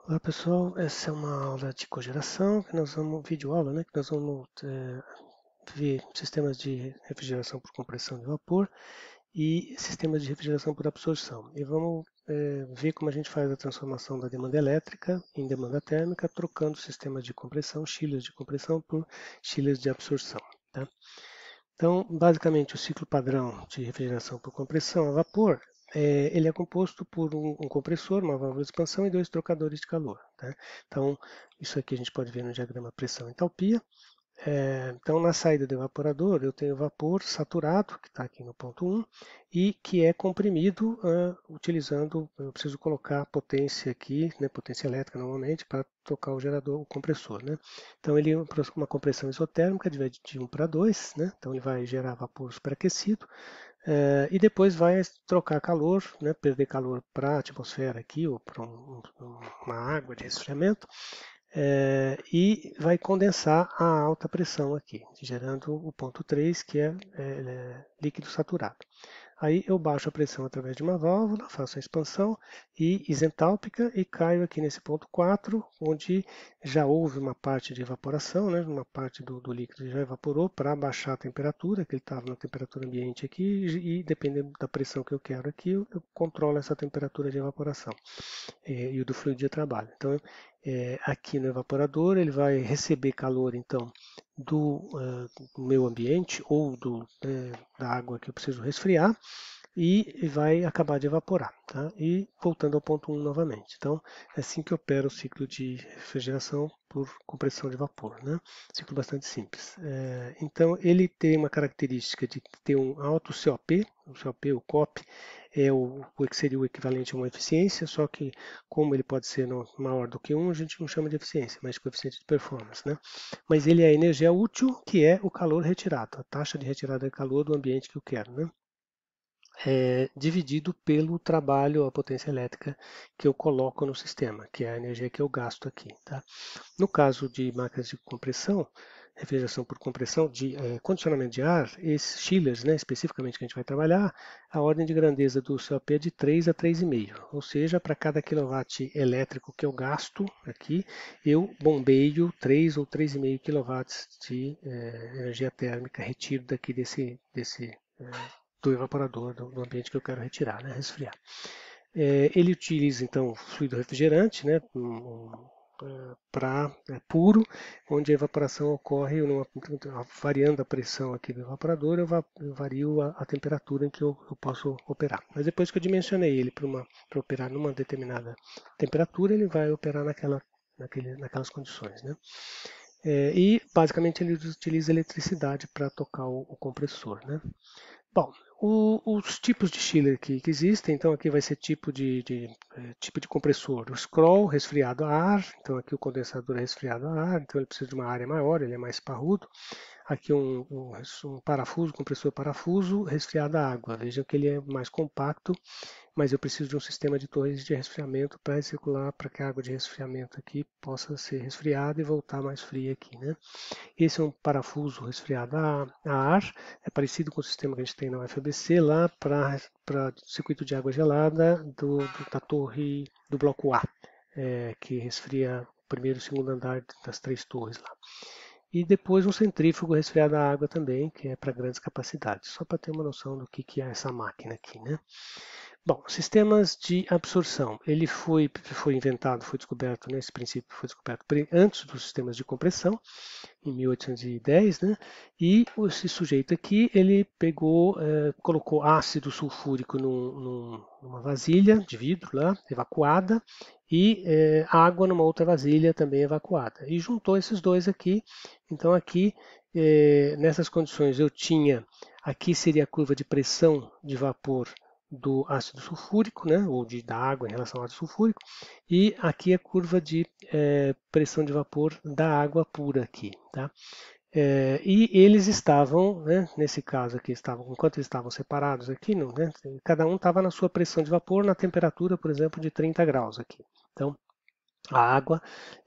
Olá pessoal, essa é uma aula de cogeração, que nós vamos, videoaula, né, que nós vamos ver sistemas de refrigeração por compressão de vapor e sistemas de refrigeração por absorção. E vamos ver como a gente faz a transformação da demanda elétrica em demanda térmica, trocando sistemas de compressão, chillers de compressão por chillers de absorção. Tá? Então, basicamente, o ciclo padrão de refrigeração por compressão a vapor, ele é composto por um compressor, uma válvula de expansão e dois trocadores de calor. Tá? Então, isso aqui a gente pode ver no diagrama pressão e entalpia. Então, na saída do evaporador, eu tenho vapor saturado, que está aqui no ponto 1, e que é comprimido utilizando, eu preciso colocar potência aqui, né, potência elétrica normalmente, para tocar o gerador, o compressor. Né? Então, ele é uma compressão isotérmica, divide de 1 para 2, né? Então ele vai gerar vapor superaquecido, e depois vai trocar calor, né, perder calor para a atmosfera aqui, ou para uma água de resfriamento, e vai condensar a alta pressão aqui, gerando o ponto 3, que é líquido saturado. Aí eu baixo a pressão através de uma válvula, faço a expansão e isentálpica e caio aqui nesse ponto 4, onde já houve uma parte de evaporação, né, uma parte do líquido já evaporou para baixar a temperatura, que ele estava na temperatura ambiente aqui, e dependendo da pressão que eu quero aqui, eu controlo essa temperatura de evaporação e o do fluido de trabalho. Então, aqui no evaporador, ele vai receber calor, então, do meu ambiente ou da água que eu preciso resfriar e vai acabar de evaporar. Tá? E voltando ao ponto 1 novamente. Então, é assim que opera o ciclo de refrigeração por compressão de vapor. Né? Ciclo bastante simples. Então, ele tem uma característica de ter um alto COP, o COP, o COP, o que seria o equivalente a uma eficiência, só que como ele pode ser maior do que 1, a gente não chama de eficiência, mas de coeficiente de performance. Né? Mas ele é a energia útil, que é o calor retirado, a taxa de retirada de calor do ambiente que eu quero. Né? Dividido pelo trabalho, a potência elétrica que eu coloco no sistema, que é a energia que eu gasto aqui. Tá? No caso de máquinas de compressão, refrigeração por compressão, de condicionamento de ar, esses chillers, né, especificamente que a gente vai trabalhar, a ordem de grandeza do COP é de 3 a 3,5, ou seja, para cada quilowatt elétrico que eu gasto aqui, eu bombeio 3 ou 3,5 quilowatts de energia térmica retido daqui do evaporador, do ambiente que eu quero retirar, né, resfriar. Ele utiliza então fluido refrigerante, né, puro, onde a evaporação ocorre variando a pressão aqui do evaporador, eu vario a temperatura em que eu posso operar. Mas depois que eu dimensionei ele para operar numa determinada temperatura, ele vai operar naquelas condições. Né? E basicamente ele utiliza eletricidade para tocar o compressor. Né? Bom, os tipos de chiller que existem, então aqui vai ser tipo de compressor. O scroll, resfriado a ar, então aqui o condensador é resfriado a ar, então ele precisa de uma área maior, ele é mais parrudo. Aqui um parafuso, compressor parafuso, resfriado a água. Vejam que ele é mais compacto, mas eu preciso de um sistema de torres de resfriamento para recircular, para que a água de resfriamento aqui possa ser resfriada e voltar mais fria aqui. Né? Esse é um parafuso resfriado a ar, é parecido com o sistema que a gente tem na UFABC lá para circuito de água gelada da torre do bloco A, que resfria o primeiro e o segundo andar das 3 torres lá. E depois um centrífugo resfriado a água também, que é para grandes capacidades, só para ter uma noção do que é essa máquina aqui. Né? Bom, sistemas de absorção. Ele foi inventado, foi descoberto, né, esse princípio foi descoberto antes dos sistemas de compressão, em 1810, né? E esse sujeito aqui, ele colocou ácido sulfúrico numa vasilha de vidro lá, evacuada, e água numa outra vasilha também evacuada. E juntou esses dois aqui. Então aqui, nessas condições, eu tinha, aqui seria a curva de pressão de vapor do ácido sulfúrico, né, ou da água em relação ao ácido sulfúrico, e aqui a curva de pressão de vapor da água pura aqui. Tá? E eles estavam, né, nesse caso aqui, enquanto eles estavam separados aqui, né, cada um estava na sua pressão de vapor na temperatura, por exemplo, de 30 graus aqui. Então, A água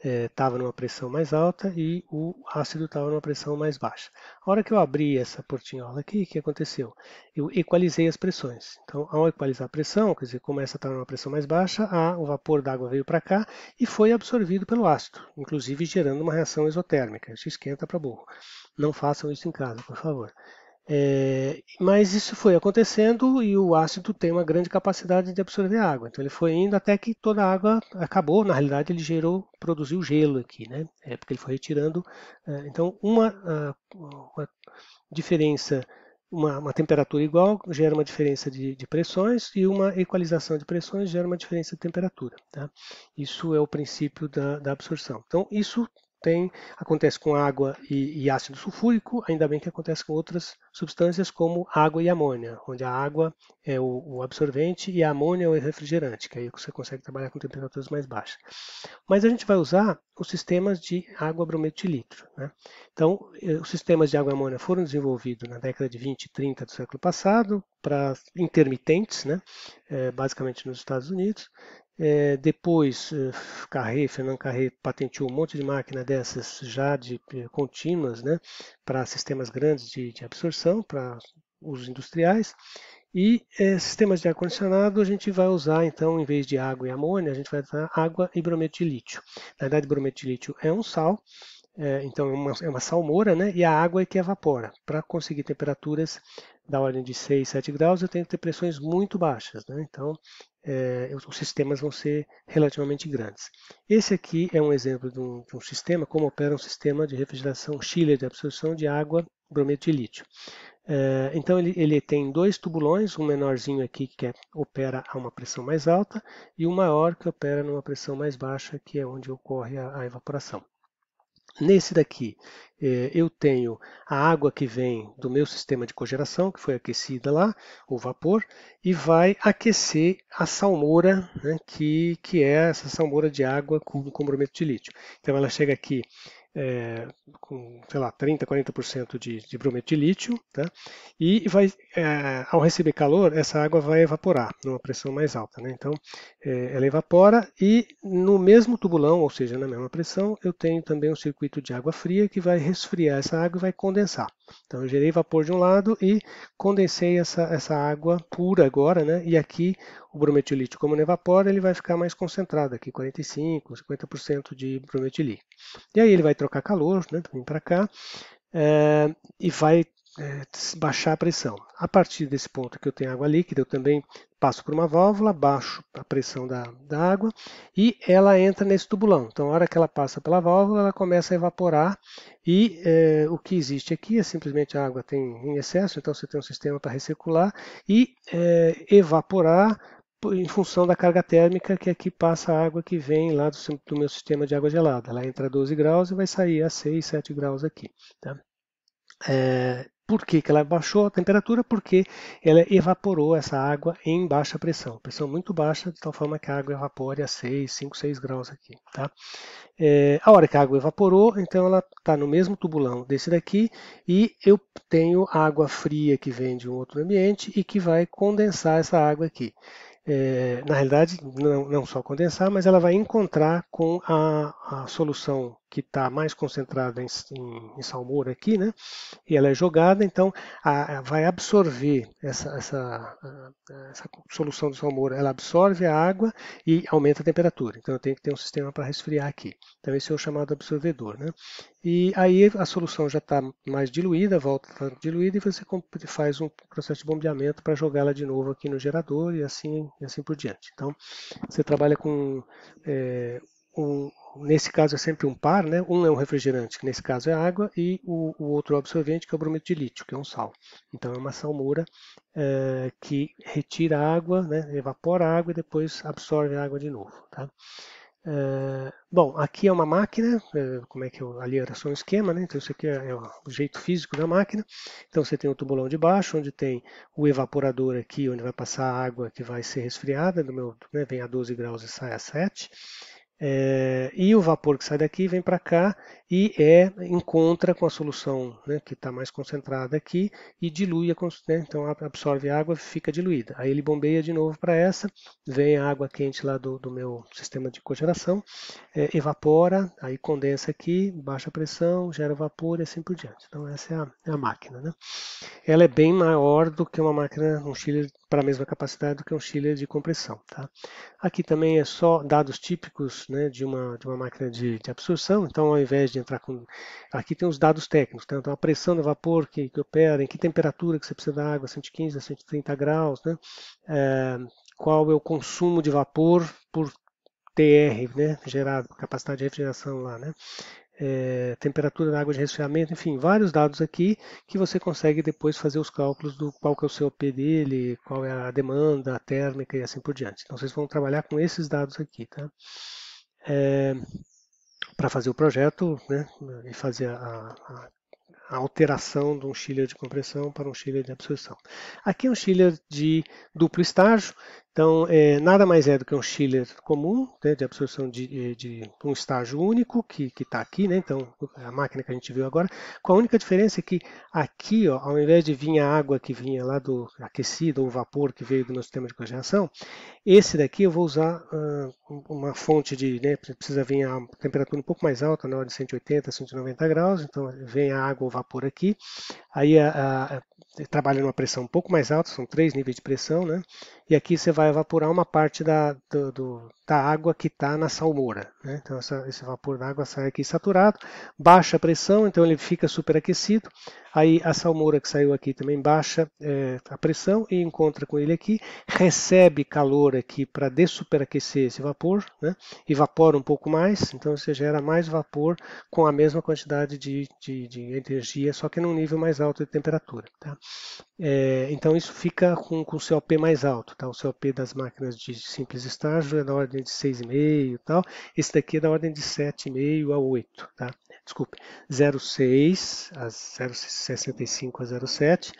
estava numa pressão mais alta e o ácido estava numa pressão mais baixa. A hora que eu abri essa portinhola aqui, o que aconteceu? Eu equalizei as pressões. Então, ao equalizar a pressão, quer dizer, como essa estava numa pressão mais baixa, o vapor d'água veio para cá e foi absorvido pelo ácido, inclusive gerando uma reação exotérmica. Isso esquenta para burro. Não façam isso em casa, por favor. Mas isso foi acontecendo e o ácido tem uma grande capacidade de absorver água. Então ele foi indo até que toda a água acabou. Na realidade, ele produziu gelo aqui, né? Porque ele foi retirando. Então, uma diferença, uma temperatura igual gera uma diferença de pressões e uma equalização de pressões gera uma diferença de temperatura. Tá? Isso é o princípio da absorção. Então, isso acontece com água e ácido sulfúrico, ainda bem que acontece com outras substâncias como água e amônia, onde a água é o absorvente e a amônia é o refrigerante, que aí você consegue trabalhar com temperaturas mais baixas. Mas a gente vai usar os sistemas de água brometilítrio. Né? Então, os sistemas de água e amônia foram desenvolvidos na década de 20 e 30 do século passado para intermitentes, né? Basicamente nos Estados Unidos. Depois, Fernando Carré patenteou um monte de máquina dessas já contínuas, né, para sistemas grandes de absorção, para usos industriais. E sistemas de ar-condicionado a gente vai usar, então, em vez de água e amônia, a gente vai usar água e brometo de lítio. Na verdade, brometo de lítio é um sal, então é uma salmoura, né? E a água é que evapora. Para conseguir temperaturas da ordem de 6, 7 graus, eu tenho que ter pressões muito baixas, né? Então, os sistemas vão ser relativamente grandes. Esse aqui é um exemplo de um sistema, como opera um sistema de refrigeração chiller de absorção de água brometo de lítio. Então ele tem dois tubulões, um menorzinho aqui que opera a uma pressão mais alta e um maior que opera numa pressão mais baixa, que é onde ocorre a evaporação. Nesse daqui, eu tenho a água que vem do meu sistema de cogeração, que foi aquecida lá, o vapor, e vai aquecer a salmoura, né, que é essa salmoura de água com brometo de lítio. Então ela chega aqui com, sei lá, 30, 40% de brometo de lítio, tá? E ao receber calor, essa água vai evaporar numa pressão mais alta, né? Então, ela evapora e no mesmo tubulão, ou seja, na mesma pressão, eu tenho também um circuito de água fria que vai resfriar essa água e vai condensar. Então, eu gerei vapor de um lado e condensei essa água pura agora, né? E aqui o brometilítio, como não evapora, ele vai ficar mais concentrado, aqui 45, 50% de brometilítio. E aí ele vai trocar calor, né, vir para cá, e vai baixar a pressão. A partir desse ponto que eu tenho água líquida, eu também passo por uma válvula, baixo a pressão da água e ela entra nesse tubulão. Então, a hora que ela passa pela válvula, ela começa a evaporar e o que existe aqui é simplesmente a água tem em excesso, então você tem um sistema para recircular e evaporar em função da carga térmica, que aqui passa a água que vem lá do meu sistema de água gelada. Ela entra a 12 graus e vai sair a 6, 7 graus aqui. Tá? Por que ela baixou a temperatura? Porque ela evaporou essa água em baixa pressão. Pressão muito baixa, de tal forma que a água evapore a 6, 5, 6 graus aqui. Tá? A hora que a água evaporou, então ela está no mesmo tubulão desse daqui e eu tenho água fria que vem de um outro ambiente e que vai condensar essa água aqui. Na realidade, não só condensar, mas ela vai encontrar com a solução que está mais concentrada em salmoura aqui, né? E ela é jogada, então vai absorver essa solução de salmoura, ela absorve a água e aumenta a temperatura. Então eu tenho que ter um sistema para resfriar aqui. Então esse é o chamado absorvedor, né? E aí a solução já está mais diluída, volta a estar diluída e você faz um processo de bombeamento para jogá-la de novo aqui no gerador e assim por diante. Então você trabalha com nesse caso é sempre um par, né? Um é um refrigerante, que nesse caso é água, e o outro é o absorvente, que é o brometo de lítio, que é um sal. Então é uma salmoura que retira a água, né? Evapora a água e depois absorve a água de novo. Tá? Bom, aqui é uma máquina, como é que ali era só um esquema, né? Então isso aqui é o jeito físico da máquina. Então você tem o tubulão de baixo, onde tem o evaporador aqui, onde vai passar a água que vai ser resfriada, né? Vem a 12 graus e sai a 7. E o vapor que sai daqui vem para cá e encontra com a solução, né, que está mais concentrada aqui e dilui, né, então absorve a água e fica diluída. Aí ele bombeia de novo para essa, vem a água quente lá do meu sistema de cogeração, evapora, aí condensa aqui, baixa pressão, gera vapor e assim por diante. Então essa é a máquina, né? Ela é bem maior do que uma máquina, um chiller para a mesma capacidade do que um chiller de compressão. Tá? Aqui também é só dados típicos, né, de uma máquina de absorção, então ao invés de entrar com... Aqui tem os dados técnicos, tá? Então a pressão do vapor que opera, em que temperatura que você precisa da água, 115 a 130 graus, né? Qual é o consumo de vapor por TR, né, gerado, capacidade de refrigeração lá, né? Temperatura da água de resfriamento, enfim, vários dados aqui que você consegue depois fazer os cálculos do qual que é o COP dele, qual é a demanda, a térmica e assim por diante. Então vocês vão trabalhar com esses dados aqui, tá? Para fazer o projeto, né, e fazer a alteração de um chiller de compressão para um chiller de absorção. Aqui é um chiller de duplo estágio, então nada mais é do que um chiller comum, né, de absorção de um estágio único, que está aqui, né, então a máquina que a gente viu agora, com a única diferença é que aqui, ó, ao invés de vir a água que vinha lá do aquecido, ou o vapor que veio do meu sistema de cogeração, esse daqui eu vou usar uma fonte de, né, precisa vir a temperatura um pouco mais alta, na ordem de 180, 190 graus, então vem a água ou vapor aqui, aí trabalha numa pressão um pouco mais alta, são 3 níveis de pressão, né? E aqui você vai evaporar uma parte da água que está na salmoura, né? Então esse vapor da água sai aqui saturado, baixa a pressão, então ele fica superaquecido, aí a salmoura que saiu aqui também baixa a pressão e encontra com ele aqui, recebe calor aqui para dessuperaquecer esse vapor, né? Evapora um pouco mais, então você gera mais vapor com a mesma quantidade de energia, só que num nível mais alto de temperatura. Tá? Então isso fica com o COP mais alto. Tá? O COP das máquinas de simples estágio é da ordem de 6,5 e tal. Esse daqui é da ordem de 7,5 a 8. Tá? Desculpe, 0,6 a 0,65 a 0,7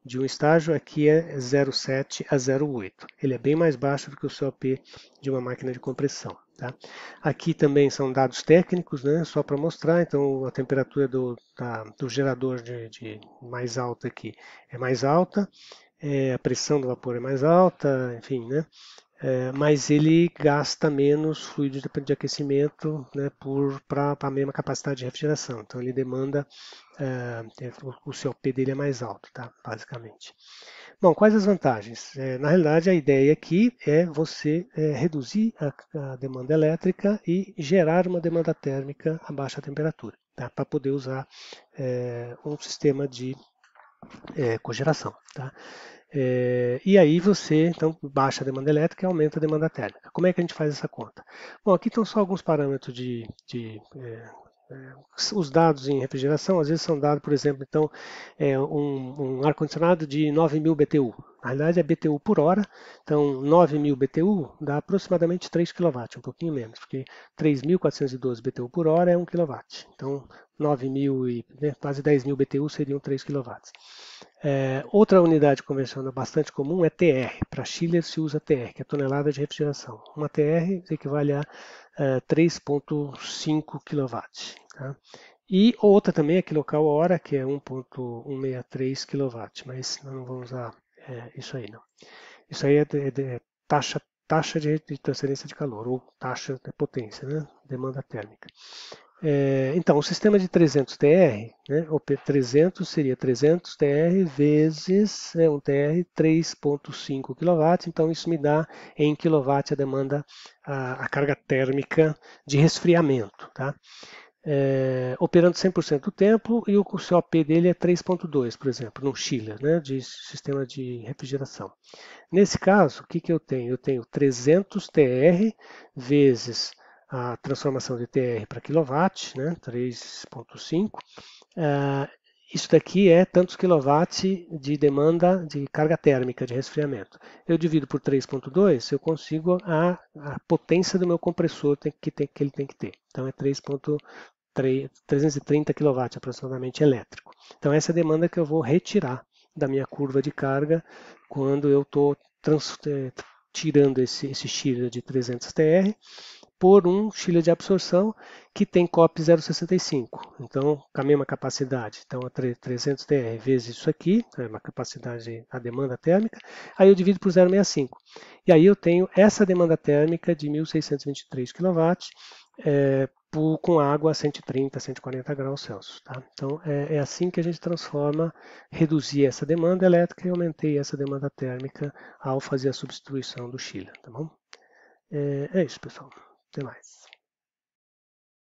de um estágio, aqui é 0,7 a 0,8. Ele é bem mais baixo do que o COP de uma máquina de compressão. Tá? Aqui também são dados técnicos, né, só para mostrar, então a temperatura do gerador de mais alta aqui é mais alta, a pressão do vapor é mais alta, enfim, né? Mas ele gasta menos fluido de aquecimento, né, para a mesma capacidade de refrigeração. Então ele demanda, o COP dele é mais alto, tá? Basicamente. Bom, quais as vantagens? Na realidade, a ideia aqui é você reduzir a demanda elétrica e gerar uma demanda térmica a baixa temperatura, tá? Para poder usar um sistema de cogeração. Tá? E aí você então baixa a demanda elétrica e aumenta a demanda térmica. Como é que a gente faz essa conta? Bom, aqui estão só alguns parâmetros os dados em refrigeração, às vezes são dados, por exemplo, então, um ar-condicionado de 9.000 BTU. Na realidade é BTU por hora, então 9.000 BTU dá aproximadamente 3 kW, um pouquinho menos, porque 3.412 BTU por hora é 1 kW. Então 9.000 e quase 10.000 BTU seriam 3 kW. Outra unidade convencional bastante comum é TR. Para chiller se usa TR, que é tonelada de refrigeração. Uma TR equivale a 3,5 kW. Tá? E outra também é quilocal-hora, que é 1,163 kW, mas nós não vamos usar isso aí não. Isso aí é taxa de transferência de calor, ou taxa de potência, né? Demanda térmica. Então, o sistema de 300 TR, né, o P300 seria 300 TR vezes um TR 3,5 kW, então isso me dá em kW a demanda, a carga térmica de resfriamento. Tá? Operando 100% do tempo e o COP dele é 3,2, por exemplo, num chiller, né, de sistema de refrigeração. Nesse caso, o que eu tenho? Eu tenho 300 TR vezes a transformação de TR para quilowatt, né, 3,5. Isso daqui é tantos quilowatts de demanda de carga térmica de resfriamento. Eu divido por 3,2, eu consigo a potência do meu compressor que ele tem que ter. Então é 330 kW aproximadamente elétrico. Então essa é a demanda que eu vou retirar da minha curva de carga quando eu estou tirando esse chiller de 300 TR por um chiller de absorção que tem COP 0,65, então com a mesma capacidade. Então, 300 TR vezes isso aqui, é uma capacidade, a demanda térmica, aí eu divido por 0,65. E aí eu tenho essa demanda térmica de 1.623 kW, com água a 130, 140 graus Celsius. Tá? Então, é assim que a gente transforma, reduzir essa demanda elétrica e aumentei essa demanda térmica ao fazer a substituição do chiller. Tá bom? É isso, pessoal. Até mais.